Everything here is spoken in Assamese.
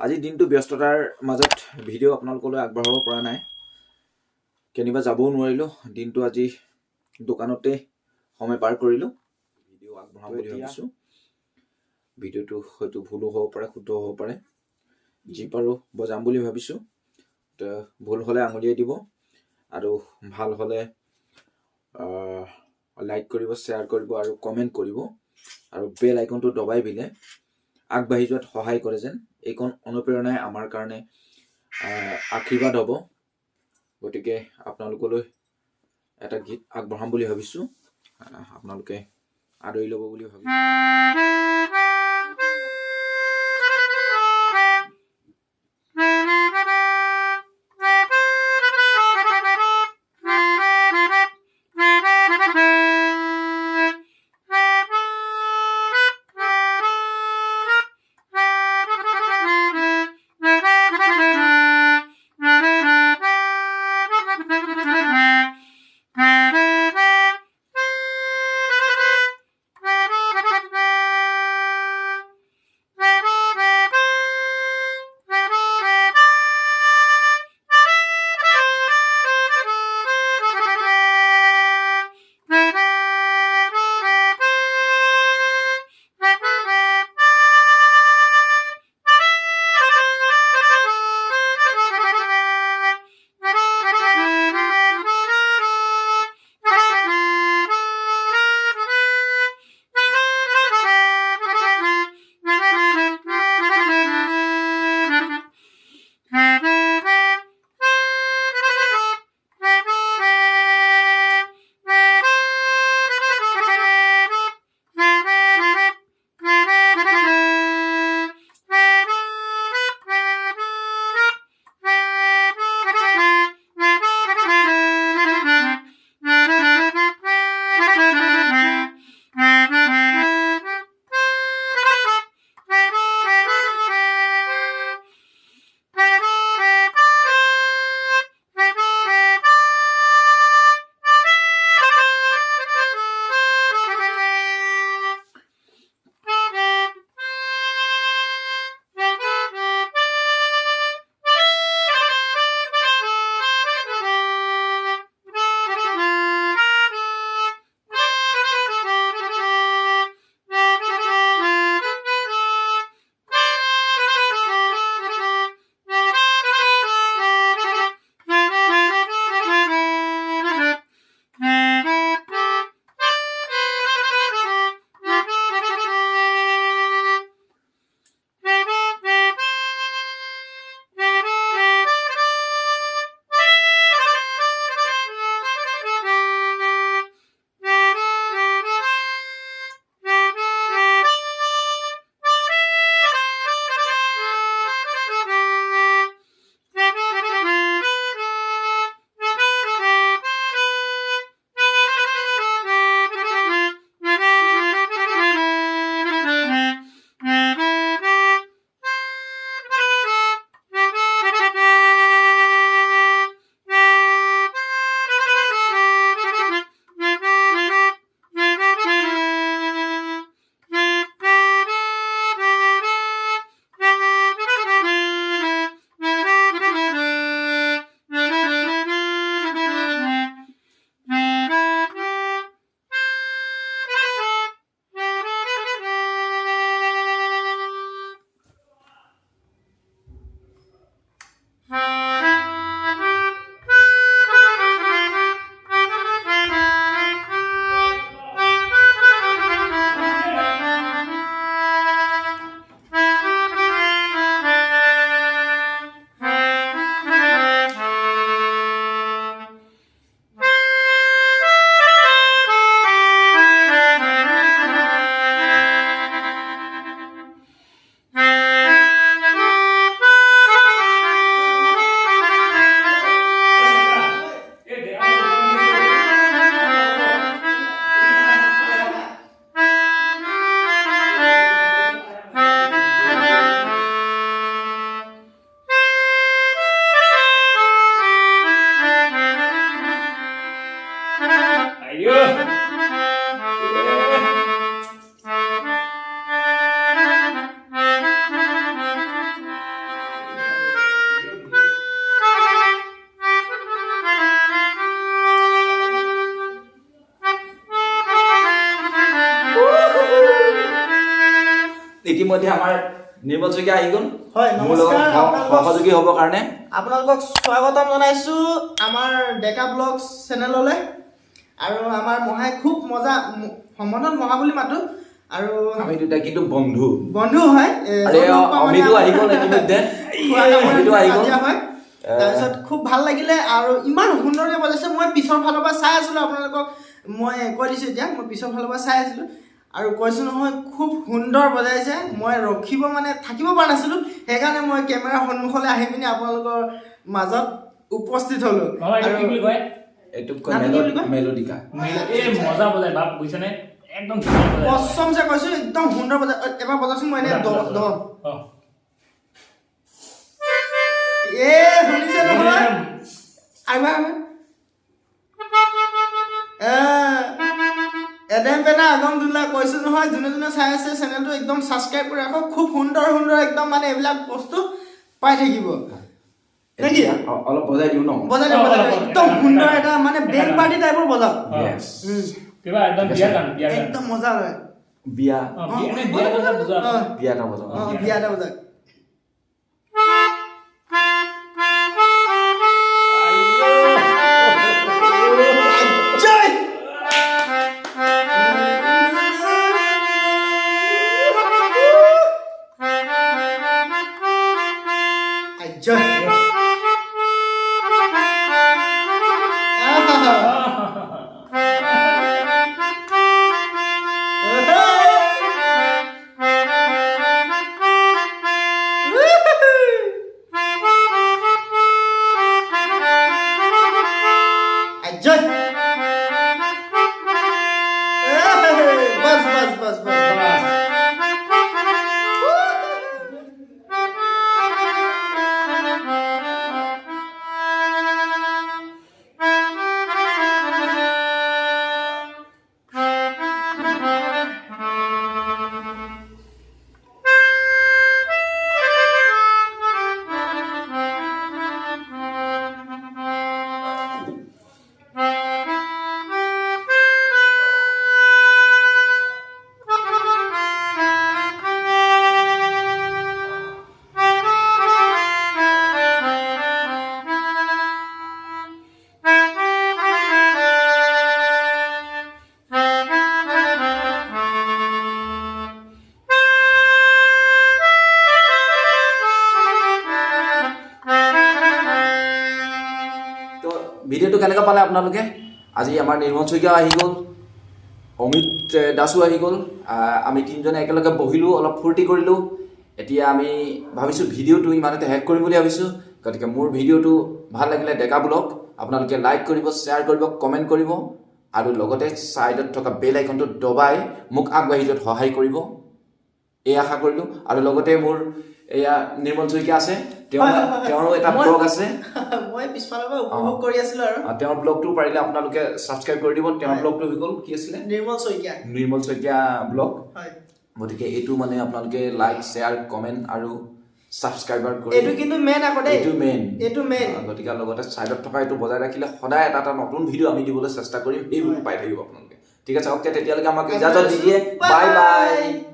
আজি দিনটো ব্যস্ততাৰ মাজত ভিডিঅ' আপোনালোকলৈ আগবঢ়াব পৰা নাই। কেনিবা যাবও নোৱাৰিলোঁ। দিনটো আজি দোকানতে সময় পাৰ কৰিলোঁ। ভিডিঅ' আগবঢ়াম বুলি ভাবিছোঁ। ভিডিঅ'টো হয়তো ভুলো হ'ব পাৰে, শুদ্ধও হ'ব পাৰে। যি পাৰোঁ বজাম বুলি ভাবিছোঁ। ভুল হ'লে আঙুলিয়াই দিব আৰু ভাল হ'লে লাইক কৰিব, শ্বেয়াৰ কৰিব আৰু কমেণ্ট কৰিব আৰু বেল আইকনটো দবাই দিলে আগবাঢ়ি যোৱাত সহায় কৰে যেন। এইকণ অনুপ্ৰেৰণাই আমাৰ কাৰণে আশীৰ্বাদ হ'ব। গতিকে আপোনালোকলৈ এটা গীত আগবঢ়াম বুলি ভাবিছোঁ। আপোনালোকে আদৰি ল'ব বুলি ভাবিছোঁ। ইতিমধ্যে আমাৰ নিৰ্মল শইকীয়া আহি গ'ল হয় নমস্কাৰ সহযোগী হ'বৰ কাৰণে আপোনালোকক স্বাগতম জনাইছো আমাৰ ডেকা ব্লগছ চেনেললৈ আৰু আমাৰ মহাই খুব মজা সম্বন্ধত মহা বুলি মাতো আৰু আমি দুটা কিন্তু বন্ধু হয় অমিতো আহি গ'ল ইতিমধ্যে অমিতো আহি গ'ল তাৰপিছত খুব ভাল লাগিলে আৰু ইমান সুন্দৰকৈ বজাইছে মই পিছৰ ফালৰ পৰা চাই আছিলোঁ আপোনালোকক মই কৈ দিছোঁ এতিয়া মই পিছৰ ফালৰ পৰা চাই আছিলোঁ আৰু কৈছোঁ নহয় খুব সুন্দৰ বজাইছে মই ৰখিব মানে থাকিব পৰা নাছিলোঁ সেইকাৰণে মই কেমেৰাৰ সন্মুখলৈ আহি পিনি আপোনালোকৰ মাজত উপস্থিত হ'লোঁ এইটোক মেলোডিকা মজা বজাই বাপ বুজিছানে একদম কসমছে কৈছোঁ একদম সুন্দৰ বজাই এবাৰ বজাচোন মই এনেই দম শুনিছে নহয় এডেম পেনা আগম দুলা কৈছোঁ নহয় যোনে যোনে চাই আছে চেনেলটো একদম ছাবস্ক্ৰাইব কৰি ৰাখক খুব সুন্দৰ একদম মানে এইবিলাক বস্তু পাই থাকিব নেকি অলপ বজাই দিওঁ ন বজাই একদম সুন্দৰ এটা মানে বেণ্ড পাৰ্টি টাইপৰ বজাওক কিবা একদম বিয়া গান একদম মজা হয় বিয়া এটা বজাওক ভিডিঅ'টো কেনেকৈ পালে আপোনালোকে আজি আমাৰ নিৰ্মল শইকীয়া আহি গ'ল অমিত দাসো আহি গ'ল আমি তিনিজনে একেলগে বহিলোঁ অলপ ফূৰ্তি কৰিলোঁ এতিয়া আমি ভাবিছোঁ ভিডিঅ'টো ইমানতে শেষ কৰিম বুলি ভাবিছোঁ গতিকে মোৰ ভিডিঅ'টো ভাল লাগিলে ডেকা ব্লগ আপোনালোকে লাইক কৰিব শ্বেয়াৰ কৰিব কমেণ্ট কৰিব আৰু লগতে ছাইডত থকা বেল আইকনটো দবাই মোক আগবাঢ়ি যোৱাত সহায় কৰিব এই আশা কৰিলোঁ আৰু লগতে মোৰ এয়া নিৰ্মল শইকীয়া আছে তেওঁৰো এটা ব্লগ আছে মই পিছফালৰ পৰা উপভোগ কৰি আছিলোঁ আৰু তেওঁৰ ব্লগটো পাৰিলে আপোনালোকে ছাবস্ক্ৰাইব কৰি দিব তেওঁৰ ব্লগটো হৈ গ'ল কি আছিলে নিৰ্মল শইকীয়া ব্লগ গতিকে এইটো মানে আপোনালোকে লাইক শ্বেয়াৰ কমেণ্ট আৰু ছাবস্ক্ৰাইবাৰ কৰি এইটো কিন্তু মেইন আকৌ দেই এইটো মেইন গতিকে লগতে ছাইডত থকা এইটো বজাই ৰাখিলে সদায় এটা নতুন ভিডিঅ' আমি দিবলৈ চেষ্টা কৰিম এইবোৰ পাই থাকিব আপোনালোকে ঠিক আছে অ'কে তেতিয়ালৈকে আমাক ইজাজত দি দিয়ে বাই বাই